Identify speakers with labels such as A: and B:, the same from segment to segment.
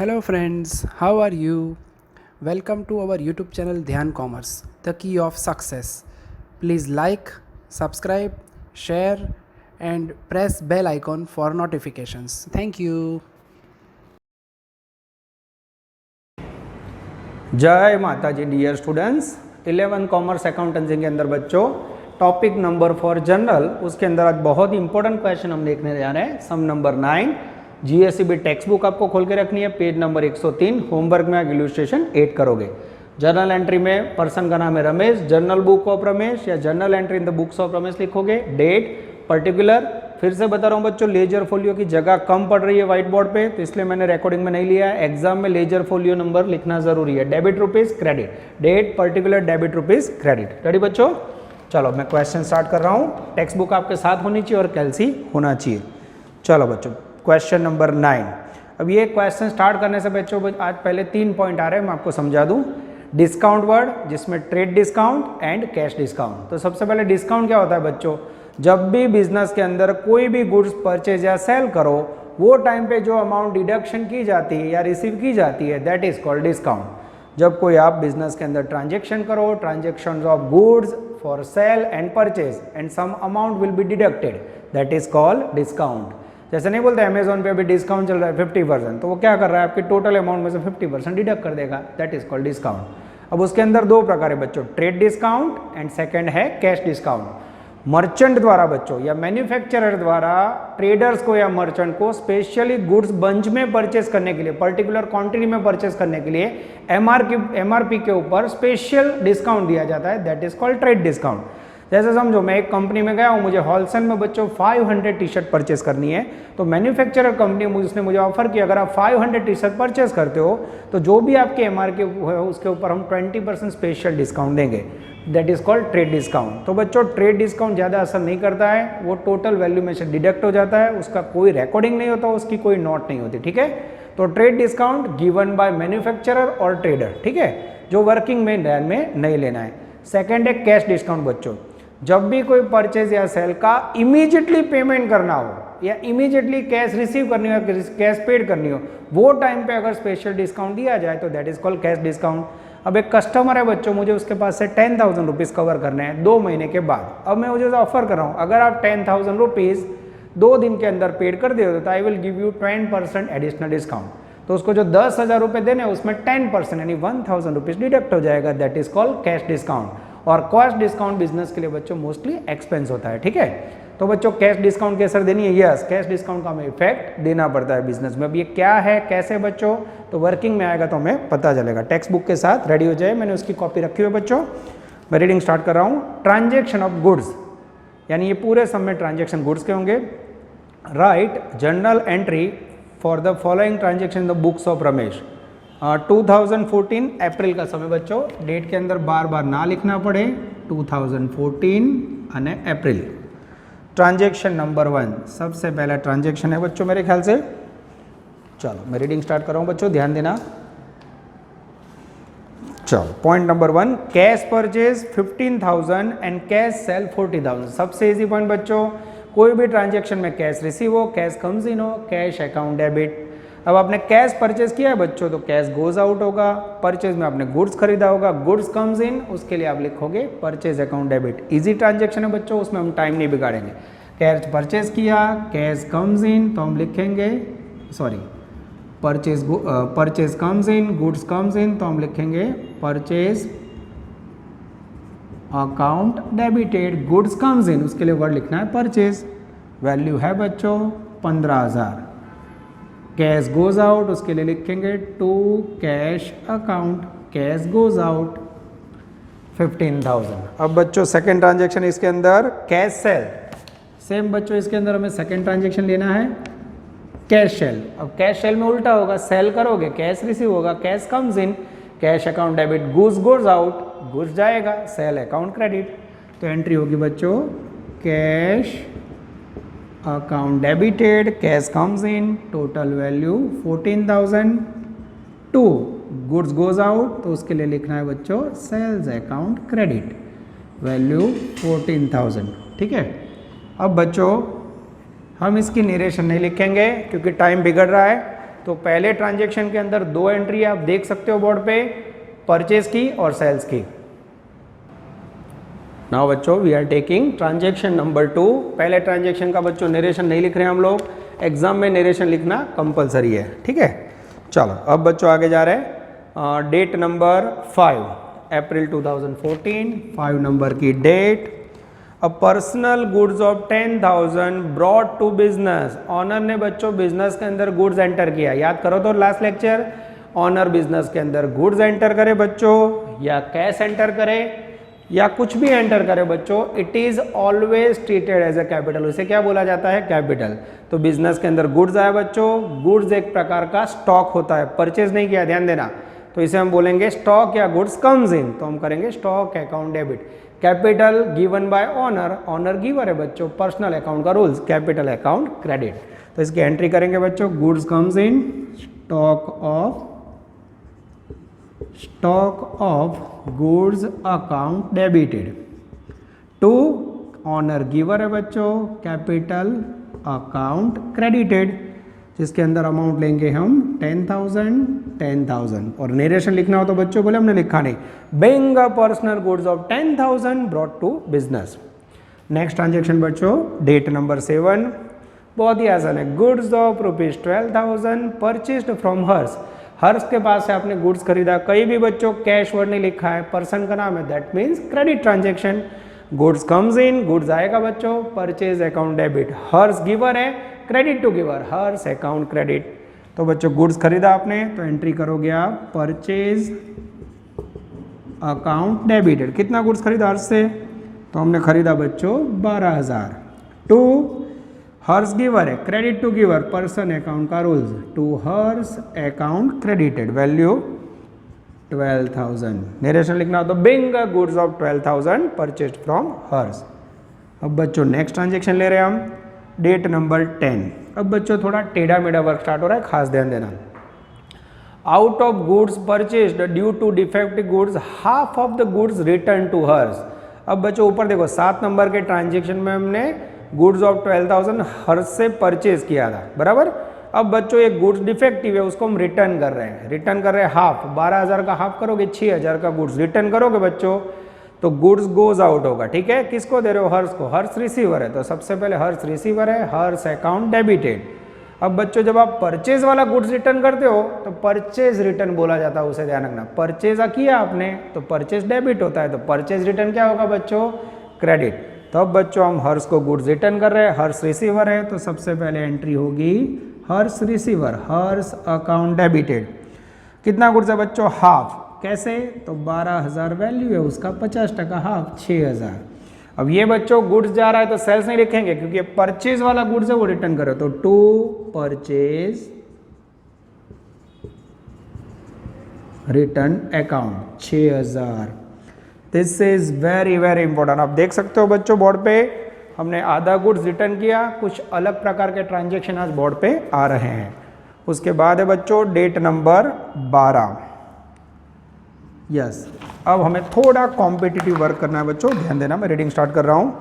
A: Hello friends, how are you? Welcome to our YouTube channel Dhyan Commerce, the key of success. Please like, subscribe, share and press bell icon for notifications. Thank you.
B: जय माता जी dear students. 11 commerce accountancy के अंदर बच्चों topic number 4 general, उसके अंदर आज बहुत ही important question हम देखने जा रहे हैं। सम नंबर 9 जीएससीबी टेक्स्ट बुक आपको खोल के रखनी है, पेज नंबर 103। होमवर्क में आप इलस्ट्रेशन 8 करोगे। जर्नल एंट्री में पर्सन का नाम है Ramesh, journal book of Ramesh या journal entry in the books of Ramesh लिखोगे। डेट, पर्टिकुलर, फिर से बता रहा हूँ बच्चों, लेजर फोलियो की जगह कम पड़ रही है व्हाइट बोर्ड पे, तो इसलिए मैंने रिकॉर्डिंग में नहीं लिया है। एग्जाम में लेजर फोलियो नंबर लिखना जरूरी है। Debit rupees credit, date particular debit rupees credit. Ready बच्चों? चलो मैं क्वेश्चन स्टार्ट कर रहा हूँ। टेक्स्ट बुक आपके साथ होनी चाहिए और कैलसी होना चाहिए। चलो बच्चों, क्वेश्चन नंबर 9। अब ये क्वेश्चन स्टार्ट करने से बच्चों आज पहले 3 पॉइंट आ रहे हैं, मैं आपको समझा दूँ। डिस्काउंट वर्ड, जिसमें trade discount and cash discount. तो सबसे पहले डिस्काउंट क्या होता है बच्चों? जब भी बिजनेस के अंदर कोई भी गुड्स परचेज या सेल करो, वो टाइम पे जो अमाउंट डिडक्शन की जाती है या रिसीव की जाती है, दैट इज कॉल्ड डिस्काउंट। जब कोई आप बिजनेस के अंदर ट्रांजेक्शन करो, transaction of goods for sale and purchase and some amount will be deducted, that is called discount. जैसे नहीं बोलते अमेजोन पे अभी डिस्काउंट चल रहा है 50%, तो वो क्या कर रहा है, आपके टोटल अमाउंट में से 50% डिडक्ट कर देगा, दैट इज कॉल्ड डिस्काउंट। अब उसके अंदर 2 प्रकार है बच्चों, ट्रेड डिस्काउंट एंड सेकेंड है कैश डिस्काउंट। मर्चेंट द्वारा बच्चों या मैन्युफैक्चरर द्वारा ट्रेडर्स को या मर्चेंट को स्पेशली गुड्स बंच में परचेस करने के लिए, पर्टिकुलर क्वांटिटी में परचेस करने के लिए एमआरपी के ऊपर स्पेशल डिस्काउंट दिया जाता है, that is called trade discount. जैसे समझो मैं एक कंपनी में गया हूँ, मुझे होलसेल में बच्चों 500 टी शर्ट परचेस करनी है, तो मैन्युफैक्चरर कंपनी उसने मुझे ऑफर किया, अगर आप 500 टी शर्ट परचेस करते हो तो जो भी आपके एमआरपी है उसके ऊपर हम 20% स्पेशल डिस्काउंट देंगे, that is called trade discount. तो बच्चों ट्रेड डिस्काउंट ज़्यादा असर नहीं करता है, वो टोटल वैल्यू में से डिडक्ट हो जाता है, उसका कोई रिकॉर्डिंग नहीं होता, उसकी कोई नोट नहीं होती, ठीक है। तो trade discount given by manufacturer और ट्रेडर, ठीक है, जो वर्किंग में नहीं लेना है। सेकेंड है कैश डिस्काउंट बच्चों। जब भी कोई परचेज या सेल का इमीडिएटली पेमेंट करना हो या इमीडिएटली कैश रिसीव करनी हो, कैश पेड करनी हो, वो टाइम पे अगर स्पेशल डिस्काउंट दिया जाए तो that is called cash discount. अब एक कस्टमर है बच्चों, मुझे उसके पास से 10,000 रुपीज़ कवर करने हैं 2 महीने के बाद। अब मैं मुझे ऑफर कर रहा हूँ, अगर आप 10,000 रुपीज़ 2 दिन के अंदर पेड कर दे तो I will give you 10% additional discount. तो उसको जो 10,000 रुपये देने उसमें 10% यानी 1,000 रुपीज़ डिडक्ट हो जाएगा, that is called cash discount. और कॉस्ट डिस्काउंट बिजनेस के लिए बच्चों मोस्टली एक्सपेंस होता है, ठीक है। तो बच्चों कैश डिस्काउंट की असर देनी है, यस, कैश डिस्काउंट का हमें इफेक्ट देना पड़ता है बिजनेस में। अब ये क्या है, कैसे बच्चों, तो वर्किंग में आएगा तो हमें पता चलेगा। टेक्स्ट बुक के साथ रेडी हो जाए, मैंने उसकी कॉपी रखी हुई है बच्चों। मैं रीडिंग स्टार्ट कर रहा हूँ। ट्रांजेक्शन ऑफ गुड्स, यानी ये पूरे सब में ट्रांजेक्शन गुड्स के होंगे। Right journal entry for the following transaction in the books of Ramesh. 2014 अप्रैल का समय बच्चों, डेट के अंदर बार बार ना लिखना पड़े, 2014 અને अप्रैल। ट्रांजेक्शन नंबर 1 सबसे पहला ट्रांजेक्शन है बच्चों मेरे ख्याल से। चलो मैं रीडिंग स्टार्ट कर रहा हूँ बच्चों, ध्यान देना। चलो point number 1, cash purchase 15,000 and cash cell 40,000। सबसे इजी पॉइंट बच्चों, कोई भी ट्रांजेक्शन में कैश रिसीव हो, कैश कम्स इन हो, कैश अकाउंट डेबिट। अब आपने कैश परचेज किया है बच्चों तो कैश गोज आउट होगा। परचेज में आपने गुड्स खरीदा होगा, गुड्स कम्स इन, उसके लिए आप लिखोगे purchase account debit. Easy transaction है बच्चों, उसमें हम टाइम नहीं बिगाड़ेंगे। कैश परचेज किया, कैश कम्स इन, तो हम लिखेंगे purchase comes in, goods comes in, तो हम लिखेंगे purchase account debited. Goods comes इन, उसके लिए वर्ड लिखना है परचेज। वैल्यू है बच्चों 15,000। कैश गोज आउट, उसके लिए लिखेंगे to cash account, cash goes out 15,000। अब बच्चों सेकेंड ट्रांजेक्शन इसके अंदर कैश सेल, सेम बच्चों इसके अंदर हमें सेकेंड ट्रांजेक्शन लेना है कैश सेल। अब कैश सेल में उल्टा होगा, सेल करोगे कैश रिसीव होगा, cash comes in, cash account debit, goods goes out, goods जाएगा, सेल अकाउंट क्रेडिट। तो एंट्री होगी बच्चों cash account debited, cash comes in, total value 14,000 to goods goes out, तो उसके लिए लिखना है बच्चों सेल्स अकाउंट क्रेडिट, वैल्यू 14,000, ठीक है। अब बच्चों हम इसकी नरेशन नहीं लिखेंगे क्योंकि टाइम बिगड़ रहा है, तो पहले ट्रांजेक्शन के अंदर 2 एंट्री आप देख सकते हो बोर्ड पे, परचेज की और सेल्स की। नाउ बच्चों we are taking transaction number 2। पहले ट्रांजेक्शन का बच्चों नरेशन नहीं लिख रहे हैं हम लोग, एग्जाम में नरेशन लिखना कंपलसरी है, ठीक है। चलो अब बच्चों आगे जा रहे हैं। डेट नंबर 5 अप्रैल 2014, 5 नंबर की date. A personal goods of 10,000 brought to business. Owner ने बच्चों बिजनेस के अंदर गुड्स एंटर किया, याद करो तो लास्ट लेक्चर। ऑनर बिजनेस के अंदर गुड्स एंटर करे बच्चों, या कैश एंटर करे, या कुछ भी एंटर करे बच्चों, it is always treated as a capital. उसे क्या बोला जाता है? कैपिटल। तो बिजनेस के अंदर गुड्स आया बच्चों, गुड्स एक प्रकार का स्टॉक होता है, परचेज नहीं किया, ध्यान देना। तो इसे हम बोलेंगे स्टॉक या गुड्स कम्स इन, तो हम करेंगे stock account debit. Capital given by owner, owner giver है बच्चों, पर्सनल अकाउंट का रूल्स, कैपिटल अकाउंट क्रेडिट। तो इसकी एंट्री करेंगे बच्चों, goods comes in stock of goods account debited to owner giver है बच्चों, कैपिटल अकाउंट क्रेडिटेड, जिसके अंदर अमाउंट लेंगे हम 10,000 और नरेशन लिखना हो तो बच्चों बोले हमने लिखा नहीं, being a personal goods of 10,000 brought to business. Next transaction बच्चों डेट नंबर 7, बहुत ही आसान है। Goods of ₹12,000 purchased from Harsh. Harsh के पास से आपने गुड्स खरीदा, कहीं भी बच्चों कैश वर्ड नहीं लिखा है, पर्सन का नाम है, that means credit transaction. Goods comes in, goods आएगा बच्चों, purchase account debit. Harsh giver है, credit to giver, Harsh account credit. तो बच्चों गुड्स खरीदा आपने तो एंट्री करोगे आप परचेज अकाउंट डेबिटेड। कितना गुड्स खरीदा हर्ष से? तो हमने खरीदा बच्चों 12,000। टू हर्ष गिवर है, credit to giver, person account का rules, to Harsh account credited, value 12,000। Narration लिखना हो तो Bing goods of 12,000 purchased from हर्ष। अब बच्चों नेक्स्ट ट्रांजेक्शन ले रहे हैं हम, डेट नंबर 10। अब बच्चों थोड़ा टेढ़ा मेढ़ा वर्क स्टार्ट हो रहा है, खास ध्यान देना। Out of goods purchased due to defective goods, half of the goods return to Harsh. अब बच्चों ऊपर देखो 7 नंबर के ट्रांजेक्शन में हमने गुड्स ऑफ 12,000 हर्ष से परचेज किया था, बराबर। अब बच्चों एक गुड्स डिफेक्टिव है, उसको हम रिटर्न कर रहे हैं, हाफ, 12,000 का हाफ करोगे 6,000 का गुड्स रिटर्न करोगे बच्चों, तो गुड्स गोज आउट होगा, ठीक है। किसको दे रहे हो? हर्ष को, हर्ष रिसीवर है, तो सबसे पहले हर्ष रिसीवर है, हर्ष अकाउंट डेबिटेड। अब बच्चों जब आप परचेज वाला गुड्स रिटर्न करते हो तो परचेज रिटर्न बोला जाता है, उसे ध्यान रखना। परचेज किया आपने तो परचेज डेबिट होता है, तो परचेज रिटर्न क्या होगा बच्चों? क्रेडिट। तो अब बच्चों हम हर्ष को गुड्स रिटर्न कर रहे हैं, हर्ष रिसीवर है, तो सबसे पहले एंट्री होगी हर्ष रिसीवर, हर्ष अकाउंट डेबिटेड। कितना गुड्स है बच्चों? हाफ। कैसे? तो 12,000 वैल्यू है उसका, 50% हाफ 6,000। अब ये बच्चों गुड्स जा रहा है तो सेल्स नहीं लिखेंगे क्योंकि ये परचेज वाला गुड्स है, वो रिटर्न करो, तो to purchase return account 6,000। This is very very important. आप देख सकते हो बच्चों बोर्ड पे हमने आधा गुड्स रिटर्न किया, कुछ अलग प्रकार के ट्रांजेक्शन आज बोर्ड पे आ रहे हैं। उसके बाद है बच्चों डेट नंबर 12। यस, अब हमें थोड़ा कॉम्पिटिटिव वर्क करना है बच्चों, ध्यान देना। मैं रीडिंग स्टार्ट कर रहा हूँ।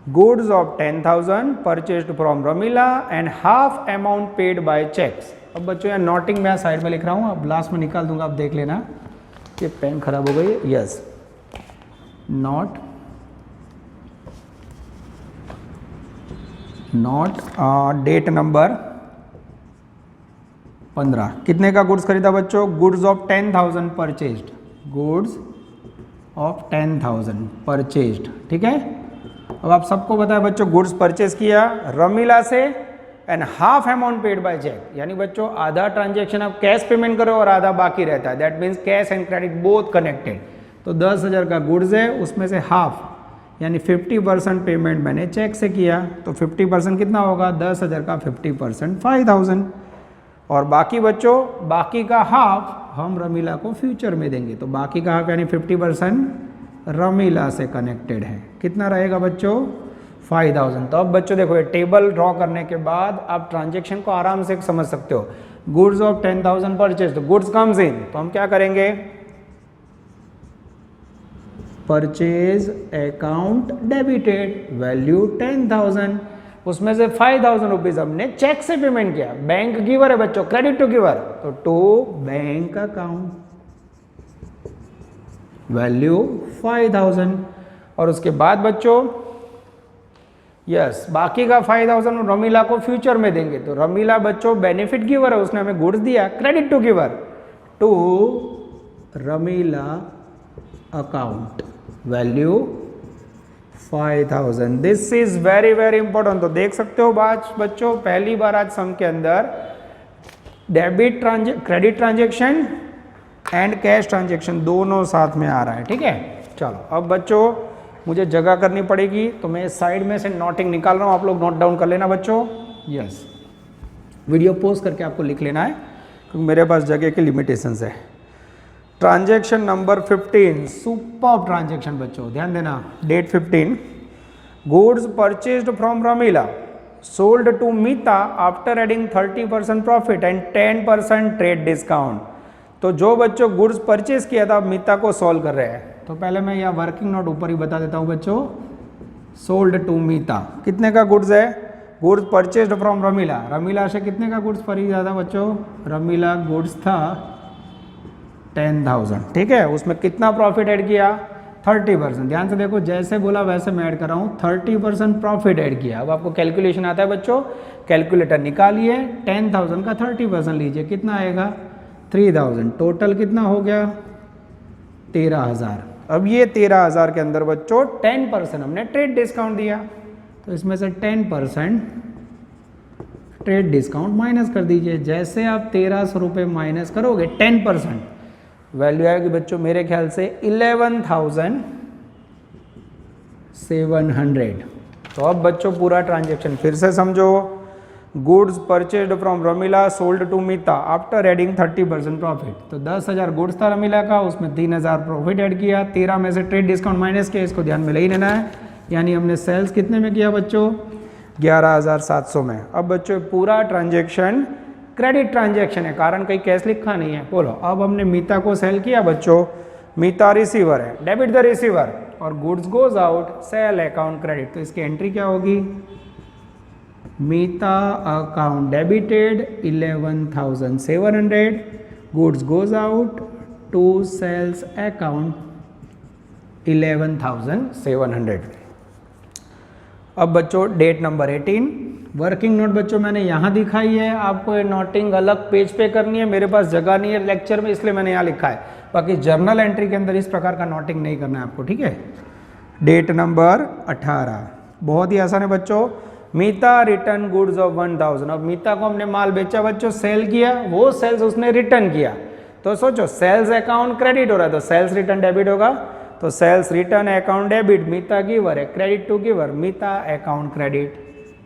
B: Goods of 10,000 purchased from Ramila and half amount paid by cheques. अब बच्चों यहाँ नोटिंग मैं साइड में लिख रहा हूँ, अब लास्ट में निकाल दूंगा, आप देख लेना। ये पेन खराब हो गई। Yes, not date number 15। कितने का गुड्स खरीदा बच्चों? Goods of 10,000 purchased, goods of 10,000 purchased, ठीक है। अब आप सबको पता है बच्चों गुड्स परचेज किया रमीला से and half amount paid by cheque, यानी बच्चों आधा ट्रांजेक्शन आप कैश पेमेंट करो और आधा बाकी रहता है, that means cash and credit both connected. तो 10,000 का गुड्स है, उसमें से हाफ यानी 50% पेमेंट मैंने चेक से किया, तो 50% कितना होगा? 10,000 का 50% 5,000। और बाकी बच्चों बाकी का हाफ हम रमीला को फ्यूचर में देंगे, तो बाकी का हाफ यानी 50% रमीला से कनेक्टेड है। कितना रहेगा बच्चों? 5,000। तो अब बच्चों देखो ये टेबल ड्रॉ करने के बाद आप ट्रांजेक्शन को आराम से समझ सकते हो। गुड्स ऑफ 10,000 परचेज, तो गुड्स कम्स इन, तो हम क्या करेंगे? Purchase account debited, value 10,000। उसमें से 5,000 रुपीज हमने चेक से पेमेंट किया, बैंक गिवर है बच्चों, क्रेडिट टू गिवर, तो टू बैंक अकाउंट, वैल्यू 5,000। और उसके बाद बच्चों यस बाकी का 5,000 रमीला को फ्यूचर में देंगे, तो रमीला बच्चों बेनिफिट गिवर है, उसने हमें गुड्स दिया, credit to giver, to Ramila account, value 5,000। This is very very important. तो देख सकते हो बच्चों पहली बार आज सम के अंदर debit credit transaction and cash transaction दोनों साथ में आ रहा है, ठीक है। चलो अब बच्चों मुझे जगह करनी पड़ेगी, तो मैं साइड में से नोटिंग निकाल रहा हूँ, आप लोग नोट डाउन कर लेना बच्चों। यस वीडियो पॉज करके आपको लिख लेना है क्योंकि मेरे पास जगह की लिमिटेशंस है। ट्रांजेक्शन नंबर 15, सुपर ट्रांजेक्शन बच्चों, ध्यान देना, date 15, goods purchased from Ramila sold to Meeta after adding 30% profit and 10% trade discount. तो जो बच्चों गुड्स परचेज किया था मीता को सॉल्व कर रहे हैं, तो पहले मैं यहाँ वर्किंग नोट ऊपर ही बता देता हूँ बच्चों। सोल्ड टू मीता कितने का गुड्स है, goods purchased from Ramila, Ramila से कितने का गुड्स खरीदा था बच्चों, रमीला गुड्स था 10,000, ठीक है। उसमें कितना प्रॉफिट ऐड किया, 30%। ध्यान से देखो, जैसे बोला वैसे मैं ऐड कर रहा हूँ, 30% प्रॉफिट ऐड किया। अब आपको कैलकुलेशन आता है बच्चों, कैलकुलेटर निकालिए, 10,000 का 30% लीजिए, कितना आएगा 3,000, टोटल कितना हो गया 13,000। अब ये 13,000 के अंदर बच्चों 10% हमने ट्रेड डिस्काउंट दिया, तो इसमें से 10% ट्रेड डिस्काउंट माइनस कर दीजिए। जैसे आप 1,300 रुपये माइनस करोगे 10%, वैल्यू आएगी बच्चों मेरे ख्याल से 11,700। तो अब बच्चों पूरा ट्रांजेक्शन फिर से समझो। Goods purchased from Ramila sold to Meeta after adding 30% profit, तो 10,000 गुड्स था रमीला का, उसमें 3,000 प्रॉफिट ऐड किया, 13 में से ट्रेड डिस्काउंट माइनस किया, इसको ध्यान में ले ही लेना है। यानी हमने सेल्स कितने में किया बच्चों, 11,700 में। अब बच्चों पूरा ट्रांजेक्शन क्रेडिट ट्रांजेक्शन है, कारण कहीं कैश लिखा नहीं है। बोलो, अब हमने मीता को सेल किया बच्चों, मीता रिसीवर है, डेबिट द रिसीवर, और goods goes out, sale account credit, तो इसकी एंट्री क्या होगी, Meeta account debited 11,700, goods goes out to sales account 11,700। अब बच्चों डेट नंबर 18, वर्किंग नोट बच्चों मैंने यहाँ दिखाई है, आपको ये नोटिंग अलग पेज पे करनी है, मेरे पास जगह नहीं है लेक्चर में, इसलिए मैंने यहाँ लिखा है। बाकी जर्नल एंट्री के अंदर इस प्रकार का नोटिंग नहीं करना है आपको, ठीक है। डेट नंबर 18, बहुत ही आसान है बच्चों। मीता रिटर्न गुड्स ऑफ 1,000, अब मीता को हमने माल बेचा बच्चों, सेल किया, वो सेल्स उसने रिटर्न किया, तो सोचो सेल्स अकाउंट क्रेडिट हो रहा है, तो सेल्स रिटर्न डेबिट होगा, तो sales return account debit, Meeta giver है, credit to giver, Meeta account credit.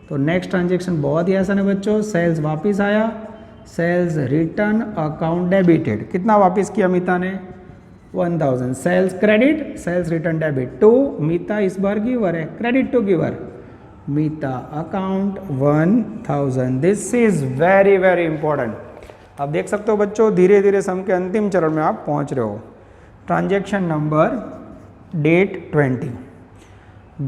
B: तो नेक्स्ट ट्रांजेक्शन बहुत ही आसान है बच्चों, सेल्स वापिस आया, सेल्स रिटर्न अकाउंट डेबिटेड, कितना वापिस किया मीता ने 1,000, sales credit, sales return debit, to Meeta इस बार गिवर है, credit to giver, Meeta account 1,000। This is very very important. आप देख सकते हो बच्चों, धीरे धीरे सम के अंतिम चरण में आप पहुंच रहे हो। Transaction number date 20,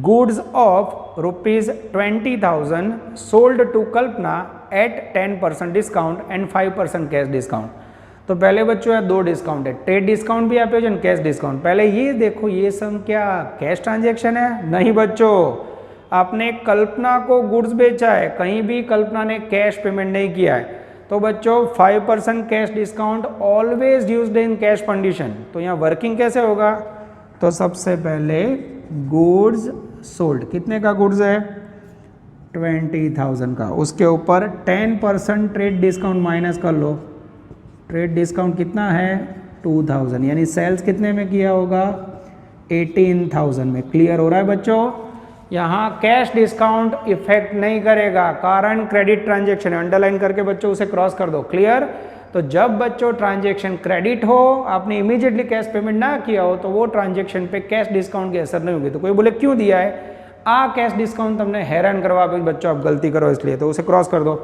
B: goods of ₹20,000 sold to Kalpana at 10% discount and 5% cash discount. तो पहले बच्चों है 2 डिस्काउंट है, ट्रेड डिस्काउंट भी आप एंड कैश डिस्काउंट। पहले ये देखो, ये सम क्या कैश ट्रांजेक्शन है? नहीं बच्चों, आपने कल्पना को गुड्स बेचा है, कहीं भी कल्पना ने कैश पेमेंट नहीं किया है, तो बच्चों 5% cash discount always used in cash condition. तो यहाँ वर्किंग कैसे होगा, तो सबसे पहले गुड्स सोल्ड, कितने का गुड्स है 20,000 का, उसके ऊपर 10% ट्रेड डिस्काउंट माइनस कर लो, ट्रेड डिस्काउंट कितना है 2,000, यानी सेल्स कितने में किया होगा 18,000 में। क्लियर हो रहा है बच्चों? यहाँ कैश डिस्काउंट इफेक्ट नहीं करेगा, कारण क्रेडिट ट्रांजेक्शन है, अंडरलाइन करके बच्चों उसे क्रॉस कर दो। क्लियर? तो जब बच्चों ट्रांजेक्शन क्रेडिट हो, आपने इमीडिएटली कैश पेमेंट ना किया हो, तो वो ट्रांजेक्शन पे कैश डिस्काउंट की असर नहीं होगी। तो कोई बोले क्यों दिया है, कैश डिस्काउंट तुमने हैरान करवा, बच्चों आप गलती करो इसलिए, तो उसे क्रॉस कर दो।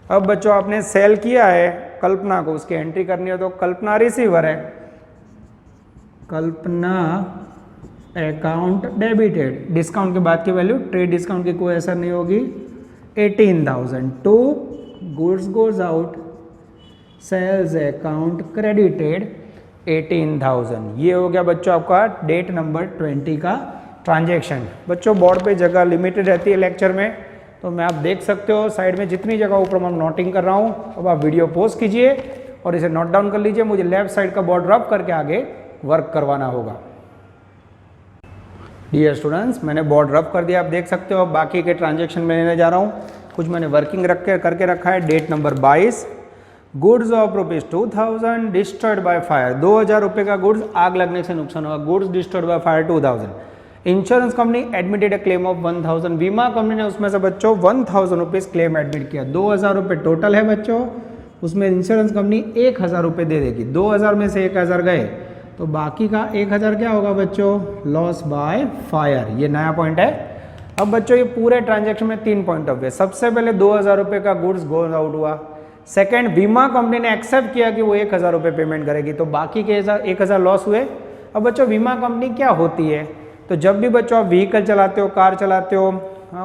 B: अब बच्चों आपने सेल किया है कल्पना को, उसकी एंट्री करनी है, तो कल्पना रिसीवर है, कल्पना अकाउंट डेबिटेड, डिस्काउंट के बाद की वैल्यू, ट्रेड डिस्काउंट की कोई असर नहीं होगी, 18,000 to goods goes out sales account credited 18,000। ये हो गया बच्चों आपका डेट नंबर 20 का ट्रांजैक्शन। बच्चों बोर्ड पे जगह लिमिटेड रहती है लेक्चर में, तो मैं आप देख सकते हो साइड में जितनी जगह ऊपर मैं नोटिंग कर रहा हूँ। अब आप वीडियो पॉज कीजिए और इसे नोट डाउन कर लीजिए। मुझे लेफ्ट साइड का बोर्ड रब करके आगे वर्क करवाना होगा। डियर स्टूडेंट्स, मैंने बोर्ड रब कर दिया, आप देख सकते हो। बाकी के ट्रांजैक्शन में लेने जा रहा हूँ, कुछ मैंने वर्किंग करके रखा है। Date number 22, goods of ₹2000 destroyed by fire. 2000 रुपये का गुड्स आग लगने से नुकसान हुआ, goods destroyed by fire 2000। Insurance company admitted a claim of 1000। बीमा कंपनी ने उसमें से बच्चों 1000 रुपीज़ क्लेम एडमिट किया। 2000 रुपये टोटल है बच्चों, उसमें इंश्योरेंस कंपनी 1000 रुपये दे देगी। 2000 में से 1000 गए तो बाकी का 1000 क्या होगा बच्चों? Loss by fire. ये नया पॉइंट है। अब बच्चों ये पूरे ट्रांजैक्शन में 3 पॉइंट ऑफ व्यू। सबसे पहले 2000 रुपये का गुड्स गोज आउट हुआ। सेकंड, बीमा कंपनी ने एक्सेप्ट किया कि वो 1000 रुपये पेमेंट करेगी, तो बाकी के 1000 लॉस हुए। अब बच्चों बीमा कंपनी क्या होती है? तो जब भी बच्चों आप व्हीकल चलाते हो, कार चलाते हो,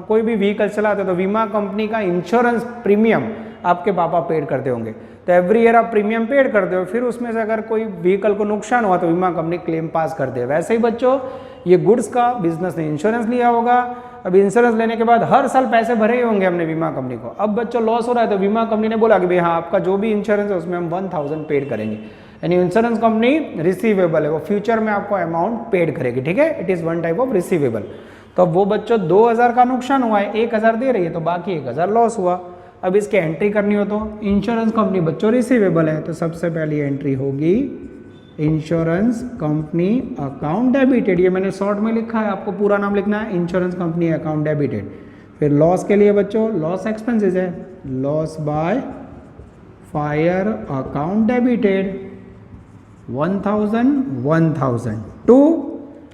B: कोई भी व्हीकल चलाते हो, तो बीमा कंपनी का इंश्योरेंस प्रीमियम आपके पापा पेड करते होंगे। तो एवरी ईयर आप प्रीमियम पेड करते हो, फिर उसमें से अगर कोई व्हीकल को नुकसान हुआ तो बीमा कंपनी क्लेम पास करते हैं। वैसे ही बच्चों ये गुड्स का बिजनेस ने इंश्योरेंस लिया होगा। अब इंश्योरेंस लेने के बाद हर साल पैसे भरे ही होंगे हमने बीमा कंपनी को। अब बच्चों लॉस हो रहा है तो बीमा कंपनी ने बोला कि भाई हाँ, आपका जो भी इंश्योरेंस है उसमें हम 1000 पेड करेंगे। यानी इंश्योरेंस कंपनी रिसीवेबल है, वो फ्यूचर में आपको अमाउंट पेड करेगी। ठीक है, it is one type of receivable. तो अब वो बच्चों 2000 का नुकसान हुआ है, 1000 दे रही है, तो बाकी 1000 लॉस हुआ। अब इसके एंट्री करनी हो तो इंश्योरेंस कंपनी बच्चों रिसीवेबल है, तो सबसे पहली एंट्री होगी इंश्योरेंस कंपनी अकाउंट डेबिटेड। ये मैंने शॉर्ट में लिखा है, आपको पूरा नाम लिखना है, इंश्योरेंस कंपनी अकाउंट डेबिटेड। फिर लॉस के लिए बच्चों लॉस एक्सपेंसेस है, loss by fire account debited 1000 to.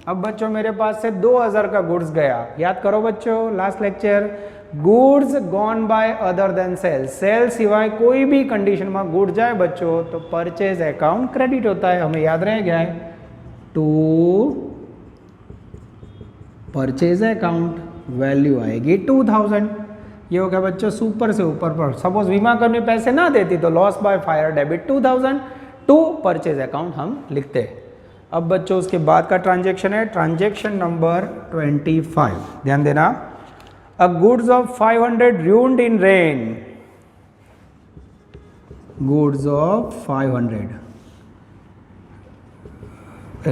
B: अब बच्चों मेरे पास से 2000 का गुड्स गया। याद करो बच्चों last lecture, goods gone by other than sale. Sale सिवाय कोई भी कंडीशन में गुड जाए बच्चों तो परचेज अकाउंट क्रेडिट होता है। हमें याद रह गया है, टू परचेज अकाउंट वैल्यू आएगी 2000। ये हो गया बच्चों सुपर से ऊपर पर। सपोज बीमा कंपनी पैसे ना देती तो loss by fire debit 2000 to purchase account हम लिखते हैं। अब बच्चों उसके बाद का ट्रांजैक्शन है ट्रांजैक्शन नंबर 25। ध्यान देना, अ goods of 500 ruined in rain। Goods of 500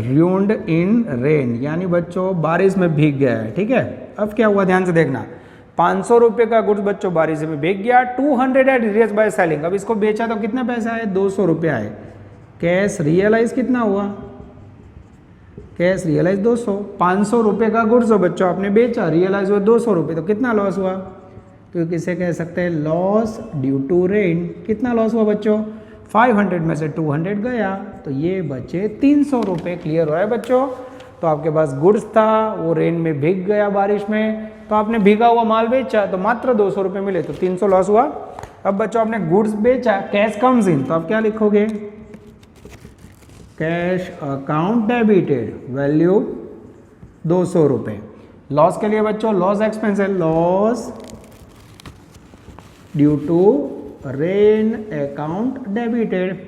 B: ruined in rain, यानी बच्चों बारिश में भीग गया है। ठीक है, अब क्या हुआ ध्यान से देखना, 500 रुपये का गुड्स बच्चों बारिश में भीग गया। 200 एट रियलाइज बाय सेलिंग। अब इसको बेचा तो कितने पैसे आए? 200 रुपये आए। कैश रियलाइज कितना हुआ? Cash realise 200। 500 रुपये का गुड्स हो बच्चों आपने बेचा, रियलाइज हुआ 200 रुपये, तो कितना लॉस हुआ? तो किसे कह सकते हैं? Loss due to rain. कितना लॉस हुआ बच्चों? 500 में से 200 गया, तो ये बचे 300 रुपये। क्लियर हो रहा है बच्चों? तो आपके पास गुड्स था, वो रेन में भीग गया बारिश में, तो आपने भीगा हुआ माल बेचा तो मात्र 200 रुपये मिले, तो 300 लॉस हुआ। अब बच्चों आपने गुड्स बेचा, कैश कम्स इन, तो आप क्या लिखोगे? कैश अकाउंट डेबिटेड वैल्यू 200 रुपये। लॉस के लिए बच्चों लॉस एक्सपेंस है, loss due to rain account debited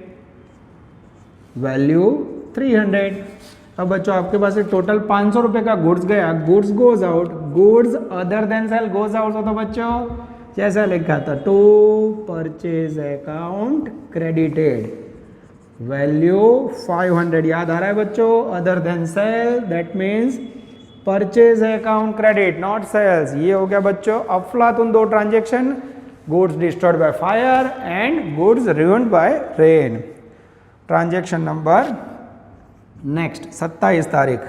B: value 300। अब बच्चों आपके पास एक टोटल 500 रुपये का गुड्स गया, goods goes out, goods other than sale goes out. तो बच्चों जैसा लिखा था, to purchase account credited value 500। याद आ रहा है बच्चों? Other than sale that means purchase account credit not sales. ये हो गया बच्चों अफलातून दो transaction, goods destroyed by fire and goods ruined by rain. Transaction number next 27 तारीख,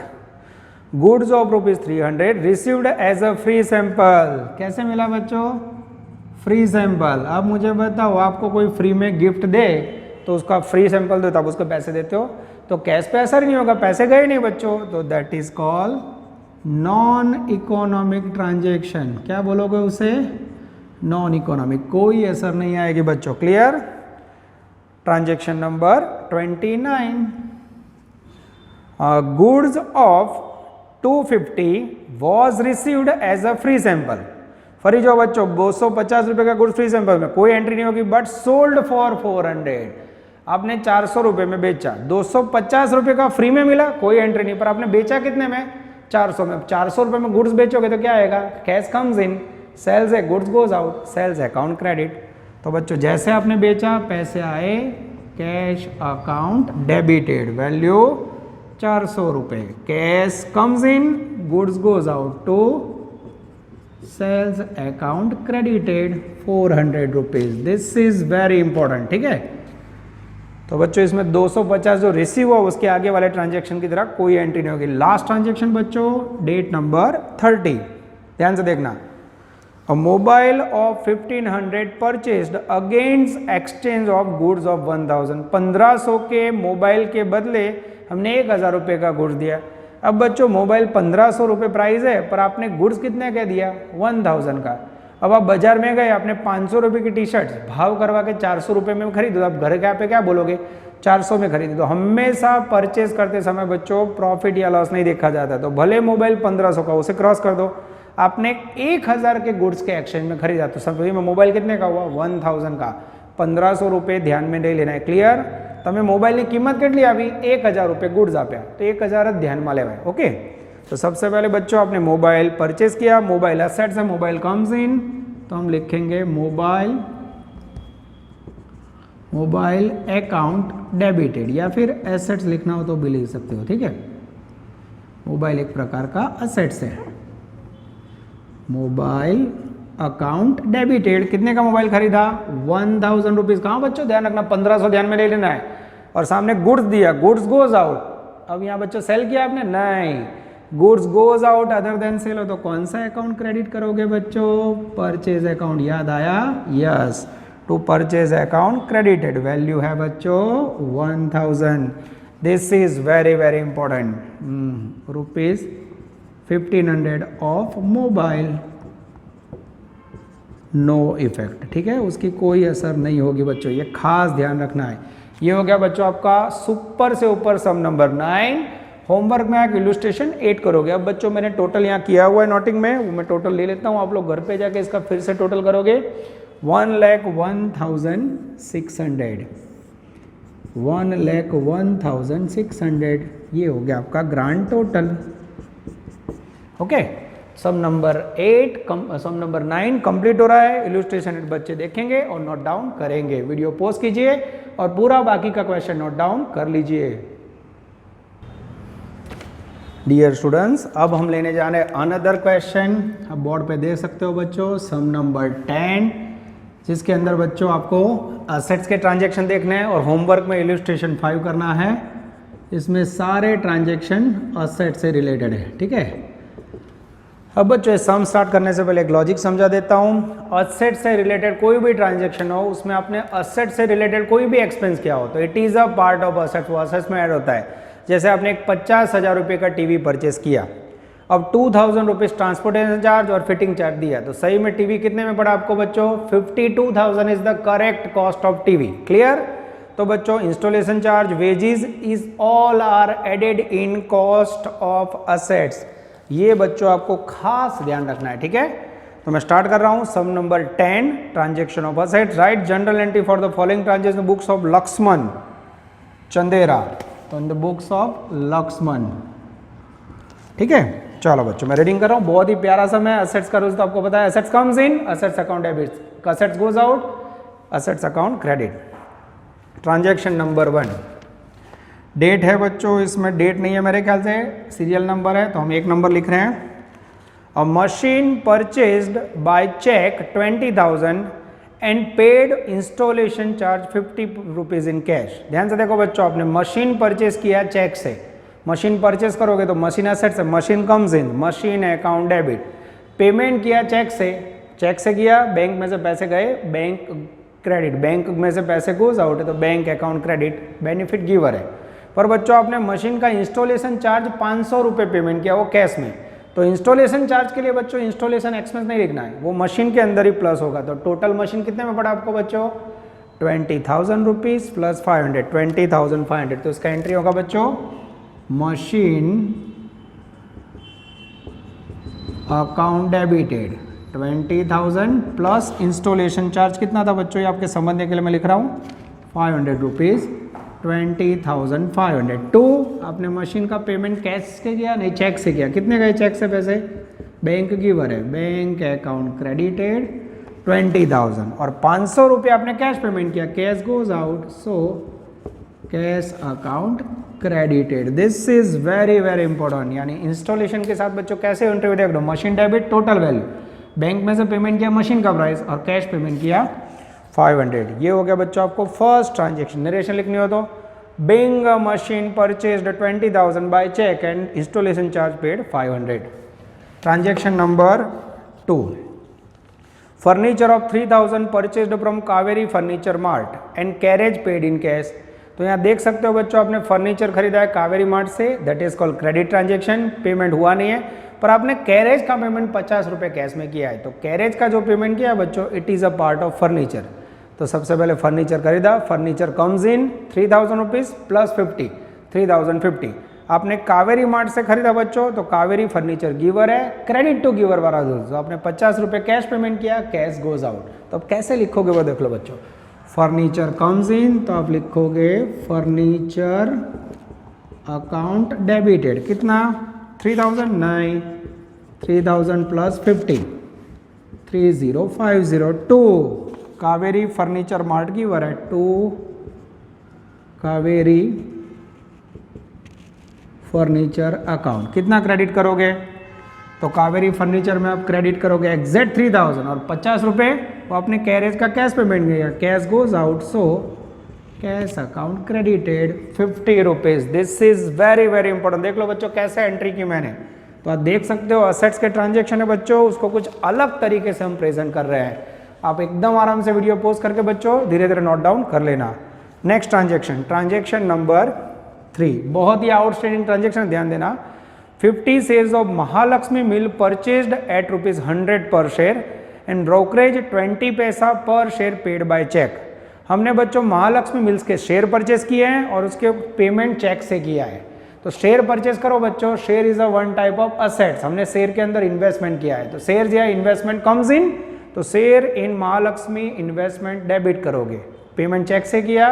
B: goods of ₹300 received as a free sample. कैसे मिला बच्चों? Free sample. अब मुझे बताओ, आपको कोई फ्री में गिफ्ट दे तो उसका फ्री सैंपल दो, तब उसको पैसे देते हो, तो कैश पे असर नहीं होगा, पैसे गए नहीं बच्चों, तो that is called non economic transaction. क्या बोलोगे उसे? नॉन इकोनॉमिक, कोई असर नहीं आएगी बच्चों। Clear? Transaction number 29, goods of 250 was received as a free sample फरी जो बच्चों 250 रुपये का गुड्स फ्री सैंपल में कोई एंट्री नहीं होगी, बट सोल्ड फॉर 400, आपने 400 रुपये में बेचा, 250 रुपये का फ्री में मिला, कोई एंट्री नहीं, पर आपने बेचा कितने में, 400 में। 400 रुपये में गुड्स बेचोगे तो क्या आएगा, कैश कम्स इन, सेल्स है, goods goes out, sales account credit. तो बच्चों जैसे आपने बेचा पैसे आए, कैश अकाउंट डेबिटेड, वैल्यू 400 रुपये, cash comes in, goods goes out to sales account credited 400 rupees. This is very important, ठीक है। तो बच्चों इसमें 250 जो रिसीव हुआ उसके आगे वाले ट्रांजेक्शन की तरह कोई एंट्री नहीं होगी। लास्ट ट्रांजेक्शन बच्चों डेट नंबर 30, ध्यान से देखना। A mobile of 1500 purchased against exchange of goods of 1000, 1500 के मोबाइल के बदले हमने 1000 रुपये का गुड्स दिया। अब बच्चों मोबाइल 1500 रुपये प्राइस है, पर आपने गुड्स कितने का दिया, 1000 का। अब आप बाजार में गए, आपने 500 रुपये की टी शर्ट भाव करवा के 400 रुपये में खरीदो, आप घर के पे क्या बोलोगे, 400 में खरीदो। तो हमेशा परचेज करते समय बच्चों प्रॉफिट या लॉस नहीं देखा जाता। तो भले मोबाइल 1500 का, उसे क्रॉस कर दो, आपने 1000 के गुड्स के एक्सचेंज में खरीदा, तो समझिए में मोबाइल कितने का हुआ, 1000 का, 1500 रुपये ध्यान में नहीं लेना है। क्लियर। तमें मोबाइल की कीमत કેટલી આવી, 1000 रुपये गुड्स आप्या, तो 1000 ध्यान में लेवाय। ओके, तो सबसे पहले बच्चों आपने मोबाइल परचेज किया, मोबाइल एसेट्स है, मोबाइल कम्स इन, तो हम लिखेंगे मोबाइल अकाउंट डेबिटेड, या फिर एसेट्स लिखना हो तो भी लिख सकते हो, ठीक है। मोबाइल एक प्रकार का एसेट्स है। मोबाइल अकाउंट डेबिटेड, कितने का मोबाइल खरीदा, 1000 रुपीज। कहाँ बच्चों ध्यान रखना, 1500 ध्यान में ले लेना है। और सामने गुड्स दिया, गुड्स गोज आउट। अब यहाँ बच्चों सेल किया आपने, नहीं, goods goes out other than sale हो तो कौन सा अकाउंट क्रेडिट करोगे बच्चों, परचेज अकाउंट। याद आया, yes, to purchase account credited, value है बच्चों 1000। This is very very important. Rupees 1500 of mobile, no effect, ठीक है, उसकी कोई असर नहीं होगी बच्चों, ये खास ध्यान रखना है। ये हो गया बच्चों आपका सुपर से ऊपर सम नंबर 9। होमवर्क में आप इलुस्ट्रेशन 8 करोगे। अब बच्चों मैंने टोटल यहाँ किया हुआ है नोटिंग में, वो मैं टोटल ले लेता हूँ, आप लोग घर पे जाके इसका फिर से टोटल करोगे। 1,01,600, 1,01,600, ये हो गया आपका ग्रांड टोटल। ओके, सम नंबर 8 सम नंबर 9 कंप्लीट हो रहा है। इलुस्ट्रेशन बच्चे देखेंगे और नोट डाउन करेंगे। वीडियो पॉज कीजिए और पूरा बाकी का क्वेश्चन नोट डाउन कर लीजिए। डियर स्टूडेंट्स, अब हम लेने जा रहे हैं अनदर क्वेश्चन। आप बोर्ड पे देख सकते हो बच्चों, सम नंबर 10, जिसके अंदर बच्चों आपको असेट्स के ट्रांजैक्शन देखने हैं और होमवर्क में इलुस्ट्रेशन 5 करना है। इसमें सारे ट्रांजैक्शन असेट से रिलेटेड है, ठीक है। अब बच्चों सम स्टार्ट करने से पहले एक लॉजिक समझा देता हूँ। असेट से रिलेटेड कोई भी ट्रांजैक्शन हो, उसमें आपने असेट से रिलेटेड कोई भी एक्सपेंस किया हो तो it is a part of assets, वो असेट्स में ऐड होता है। जैसे आपने एक 50,000 रुपये का टीवी परचेस किया, अब 2000 रुपीज़ ट्रांसपोर्टेशन चार्ज और फिटिंग चार्ज दिया, तो सही में टीवी कितने में पड़ा आपको बच्चों, 52,000 is the correct cost of TV. Clear. तो बच्चों installation charge, wages is all are added in cost of assets. ये बच्चों आपको खास ध्यान रखना है, ठीक है। तो मैं स्टार्ट कर रहा हूं। Sum number 10, transaction of assets. Write journal entry for the following transaction books of Lakshman Chandera, तो in the books of Lakshman, ठीक है। चलो बच्चों मैं रीडिंग कर रहा हूँ, बहुत ही प्यारा सा मैं असेट्स का रूल्स तो आपको पता है। Assets comes in, assets account debits, assets goes out, assets account credit. Transaction number 1, date है बच्चों, इसमें डेट नहीं है मेरे ख्याल से, सीरियल नंबर है, तो हम एक नंबर लिख रहे हैं। A machine purchased by cheque 20,000 and paid installation charge 50 rupees in cash. ध्यान से देखो बच्चों, आपने मशीन परचेज किया चेक से, मशीन परचेज करोगे तो मशीन एसेट से, machine comes in, machine account debit. Payment किया चेक से किया, बैंक में से पैसे गए, बैंक क्रेडिट, बैंक में से पैसे गोज आउट है तो bank account credit, benefit giver है। पर बच्चों आपने मशीन का इंस्टॉलेशन चार्ज 500 रुपये पेमेंट किया, वो कैश में, तो इंस्टॉलेशन चार्ज के लिए बच्चों इंस्टॉलेशन एक्सपेंस नहीं लिखना है, वो मशीन के अंदर ही प्लस होगा। तो टोटल मशीन कितने में पड़ा आपको बच्चों, 20,000 रुपीज़ प्लस 500, 20,500। तो इसका एंट्री होगा बच्चों machine account debited, 20,000 plus installation charge कितना था बच्चों, ये आपके समझने के लिए मैं लिख रहा हूँ 500 रुपीज़, 20,500। टू आपने मशीन का पेमेंट कैश से किया, नहीं चेक से किया, कितने गए चेक से पैसे, बैंक गिवर है, बैंक अकाउंट क्रेडिटेड 20,000 और 500 रुपये आपने कैश पेमेंट किया, cash goes out, so cash account credited. This is very very important. यानी इंस्टॉलेशन के साथ बच्चों कैसे इंटरव्यू देख लो, machine debit total value, bank में से पेमेंट किया मशीन का प्राइस और कैश पेमेंट किया 500। ये हो गया बच्चों आपको फर्स्ट ट्रांजेक्शन। नरेशन लिखनी हो तो being machine purchased 20,000 by cheque and installation charge paid 500। Transaction number 2, furniture of 3,000 purchased from Kaveri furniture mart and carriage paid in cash. तो यहाँ देख सकते हो बच्चों आपने फर्नीचर खरीदा है कावेरी मार्ट से, that is called credit transaction, payment हुआ नहीं है, पर आपने कैरेज का पेमेंट 50 रुपये कैश में किया है। तो कैरेज का जो पेमेंट किया है बच्चों, it is a part of furniture. तो सबसे पहले फर्नीचर खरीदा, फर्नीचर कम्स इन 3,000 रुपीज़ प्लस 50, 3,050। आपने कावेरी मार्ट से खरीदा बच्चों, तो कावेरी फर्नीचर गिवर है, क्रेडिट टू गिवर वाला रूल। तो आपने 50 रुपये कैश पेमेंट किया, कैश गोज आउट। तो अब कैसे लिखोगे वो देख लो बच्चों। फर्नीचर कम्स इन, तो आप लिखोगे फर्नीचर अकाउंट डेबिटेड, कितना 3,000, नहीं 3,000 plus 50, 3050। To Kaveri furniture mart की वर है, टू कावेरी फर्नीचर अकाउंट, कितना क्रेडिट करोगे, तो कावेरी फर्नीचर में आप क्रेडिट करोगे एग्जैक्ट 3,000 और 50 रुपये वो आपने कैरेज का कैश पेमेंट किया, cash goes out, so cash account credited 50 rupees. This is very very important. देख लो बच्चों कैसे एंट्री की मैंने, तो आप देख सकते हो असेट्स के ट्रांजेक्शन है बच्चों, उसको कुछ अलग तरीके से हम प्रेजेंट कर रहे हैं। आप एकदम आराम से वीडियो पोस्ट करके बच्चों धीरे धीरे नोट डाउन कर लेना। नेक्स्ट ट्रांजेक्शन, ट्रांजेक्शन नंबर 3, बहुत ही आउटस्टैंडिंग ट्रांजेक्शन, ध्यान देना। 50 shares of Mahalakshmi mill purchased at ₹100 per share and brokerage 20 पैसा पर शेयर पेड बाय चेक। हमने बच्चों महालक्ष्मी मिल्स के शेयर परचेज किए हैं और उसके पेमेंट चेक से किया है। तो शेयर परचेज करो बच्चों, share is a one type of assets, हमने शेयर के अंदर इन्वेस्टमेंट किया है, तो शेयर या इन्वेस्टमेंट कम्स इन, तो share in Mahalakshmi investment debit करोगे, पेमेंट चेक से किया,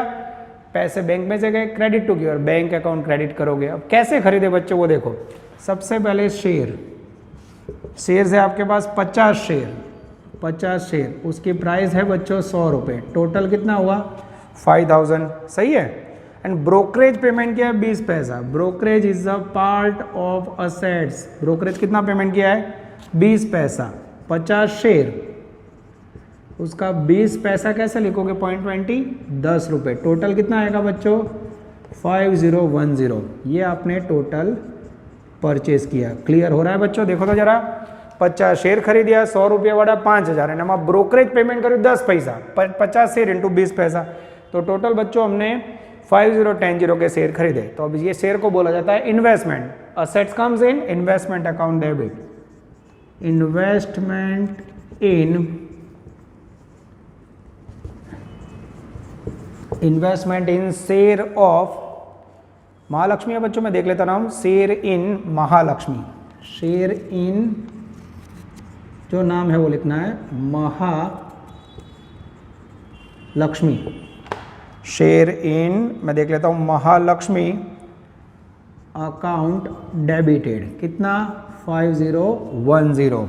B: पैसे बैंक में से गए, credit to giver, bank account credit करोगे। अब कैसे खरीदे बच्चों वो देखो, सबसे पहले शेयर है आपके पास 50 शेयर, उसकी प्राइस है बच्चों 100 रुपये, टोटल कितना हुआ 5,000, सही है। एंड ब्रोकरेज पेमेंट किया है 20 पैसा, brokerage is a part of assets, brokerage कितना पेमेंट किया है 20 पैसा, 50 शेयर, उसका 20 पैसा कैसे लिखोगे 0.20, 10 रुपये, टोटल कितना आएगा बच्चों 5010। ये आपने टोटल परचेज किया। क्लियर हो रहा है बच्चों, देखो तो जरा, 50 शेयर खरीदिया, 100 रुपये वाला 5,000 है, हम ब्रोकरेज पेमेंट करें 10 पैसा, 50 शेयर इंटू 20 पैसा, तो टोटल बच्चों हमने 5010 के शेयर खरीदे। तो अब ये शेयर को बोला जाता है investment, assets comes in investment account debit, investment in share of Mahalakshmi है बच्चों, मैं देख लेता नाम, share in Mahalakshmi, share in जो नाम है वो लिखना है महालक्ष्मी, शेयर इन, मैं देख लेता हूं महालक्ष्मी अकाउंट डेबिटेड, कितना 5010।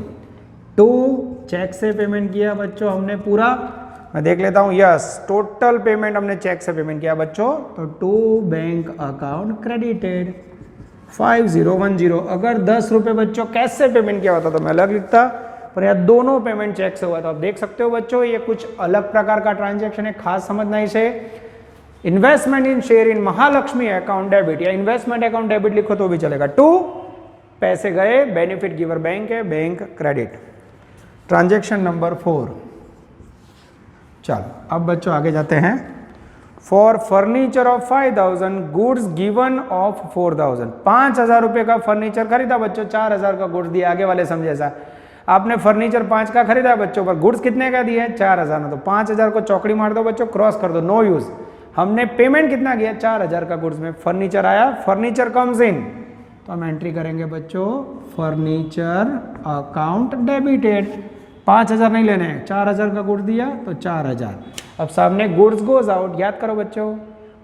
B: टू चेक से पेमेंट किया बच्चों हमने पूरा, मैं देख लेता हूं, यस टोटल पेमेंट हमने चेक से पेमेंट किया बच्चों, तो टू बैंक अकाउंट क्रेडिटेड 5010। अगर 10 रुपये बच्चों कैश से पेमेंट किया होता तो मैं अलग लिखता, पर यह दोनों पेमेंट चेक से हुआ था। आप देख सकते हो बच्चों ये कुछ अलग प्रकार का ट्रांजेक्शन है, खास समझना इसे। Investment in share in Mahalakshmi account debit या इन्वेस्टमेंट अकाउंट डेबिट लिखो तो भी चलेगा। टू पैसे गए, बेनिफिट गिवर बैंक है, बैंक क्रेडिट। ट्रांजेक्शन नंबर 4, चलो अब बच्चों आगे जाते हैं। For furniture of 5,000 goods given of 4,000, 5,000 रुपये का फर्नीचर खरीदा बच्चों, 4,000 का गुड्स दिया, आगे वाले समझे ऐसा। आपने फर्नीचर 5 का खरीदा बच्चों, पर गुड्स कितने का दिया है 4,000, तो 5,000 को चौकड़ी मार दो बच्चों, क्रॉस कर दो, नो यूज। हमने पेमेंट कितना किया 4,000 का गुड्स में, फर्नीचर आया, फर्नीचर कम्स इन, तो हम एंट्री करेंगे बच्चों फर्नीचर अकाउंट डेबिटेड, 5,000 नहीं लेने हैं, 4,000 का गुड्स दिया तो 4,000। अब सामने गुड्स गोज आउट, याद करो बच्चों,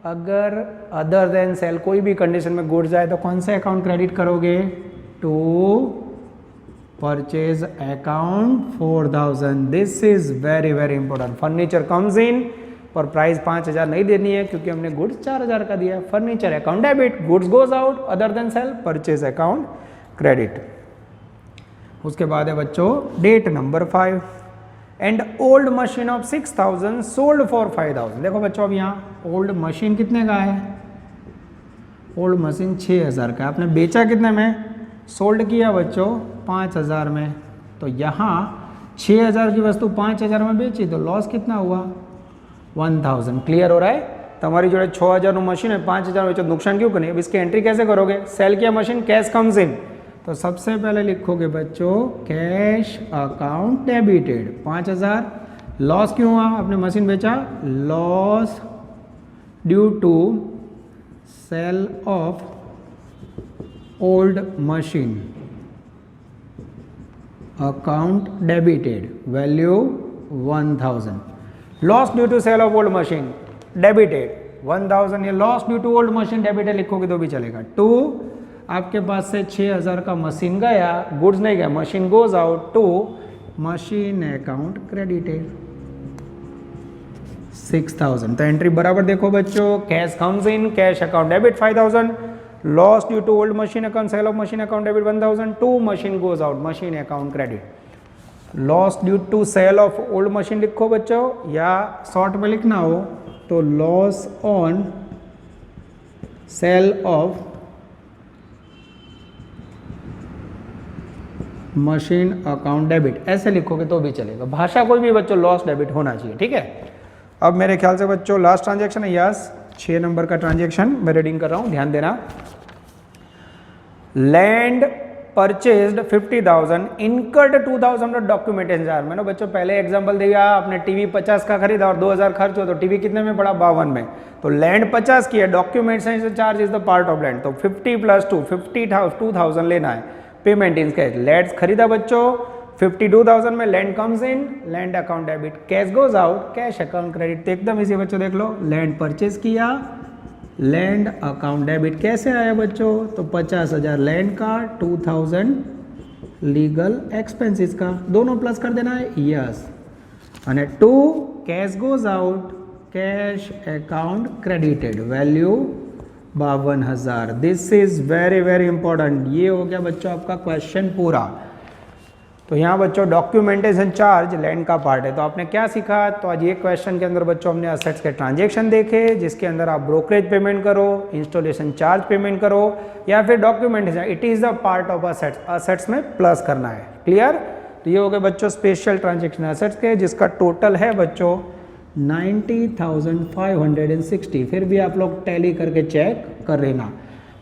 B: अगर अदर देन सेल कोई भी कंडीशन में गुड्स आए तो कौन से अकाउंट क्रेडिट करोगे? To purchase account 4,000। This is very very important. Furniture comes in, पर प्राइस 5,000 नहीं देनी है क्योंकि हमने गुड्स 4,000 का दिया। Furniture account debit, goods goes out, other than sale purchase account credit. उसके बाद है बच्चों date number 5, and old machine of 6,000 sold for 5,000। देखो बच्चों अब यहाँ ओल्ड मशीन कितने का है? ओल्ड मशीन 6,000 का, आपने बेचा कितने में? सोल्ड किया बच्चों 5,000 में। तो यहाँ 6,000 की वस्तु 5,000 में बेची तो लॉस कितना हुआ? 1,000। क्लियर हो रहा है? तुम्हारी जो 6,000 मशीन है 5,000 बेचो, नुकसान क्यों करनी? अब इसकी एंट्री कैसे करोगे? सेल किया मशीन, कैश कम्स इन, तो सबसे पहले लिखोगे बच्चों कैश अकाउंट डेबिटेड 5,000। लॉस क्यों हुआ? आपने मशीन बेचा, loss due to sale of old machine account debited value 1,000। Loss due to sale of old machine debited 1,000, ये loss due to old machine debited लिखोगे तो भी चलेगा। 2, आपके पास से 6,000 का मशीन गया, गुड्स नहीं गया, machine goes out to machine account credited 6,000। तो एंट्री बराबर देखो बच्चों, cash comes in, cash account debit 5,000, loss due to old machine account, sale of machine account debit 1,000, to machine goes out, machine account credit. Loss due to sale of old machine लिखो बच्चों, या short में लिखना हो तो loss on sale of machine account debit, ऐसे लिखोगे तो भी चलेगा। भाषा कोई भी बच्चों लॉस डेबिट होना चाहिए, ठीक है। अब मेरे ख्याल से बच्चों लास्ट ट्रांजैक्शन है, यस 6 नंबर का ट्रांजैक्शन मैं रीडिंग कर रहा हूं, ध्यान देना। Land purchased 50,000, incurred 2,000 documentation charge. मैंने बच्चों पहले एग्जांपल दिया, आपने टीवी 50 का खरीदा और 2,000 खर्च हुआ तो टीवी कितने में पड़ा? 52 में। तो लैंड 50 की है, documentation charge is the part of land, तो 50 + 2 52,000 लेना है। पेमेंट इन कैश, लैंड खरीदा बच्चों 52,000 में, land comes in, land account debit, cash goes out, cash account credit. तो एकदम इसी बच्चों देख लो, लैंड परचेज किया, लैंड अकाउंट डेबिट कैसे आया बच्चों? तो 50,000 लैंड का, 2,000 लीगल एक्सपेंसेस का, दोनों प्लस कर देना है, यस। અને 2 cash goes out, cash account credited value 52,000। This is very very important. ये हो गया बच्चों आपका क्वेश्चन पूरा। तो यहाँ बच्चों डॉक्यूमेंटेशन चार्ज लैंड का पार्ट है। तो आपने क्या सीखा? तो आज ये क्वेश्चन के अंदर बच्चों हमने असेट्स के ट्रांजैक्शन देखे, जिसके अंदर आप ब्रोकरेज पेमेंट करो, इंस्टॉलेशन चार्ज पेमेंट करो, या फिर documentation, it is the part of assets, assets में प्लस करना है। क्लियर? तो ये हो गए बच्चों स्पेशल ट्रांजेक्शन असेट्स के, जिसका टोटल है बच्चों 90,560। फिर भी आप लोग टैली करके चेक कर लेना।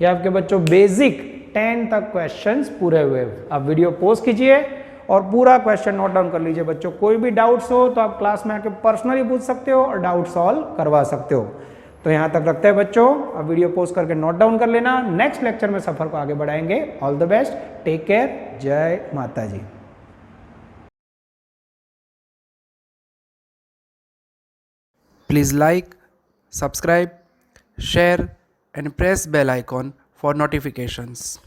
B: ये आपके बच्चों बेसिक 10 तक क्वेश्चंस पूरे हुए। आप वीडियो पोस्ट कीजिए और पूरा क्वेश्चन नोट डाउन कर लीजिए बच्चों। कोई भी डाउट्स हो तो आप क्लास में आके पर्सनली पूछ सकते हो और डाउट सॉल्व करवा सकते हो। तो यहाँ तक रखते हैं बच्चों, अब वीडियो पोस्ट करके नोट डाउन कर लेना। नेक्स्ट लेक्चर में सफर को आगे बढ़ाएंगे। All the best, take care, जय माता जी।
A: Please like, subscribe, share and press bell icon for notifications.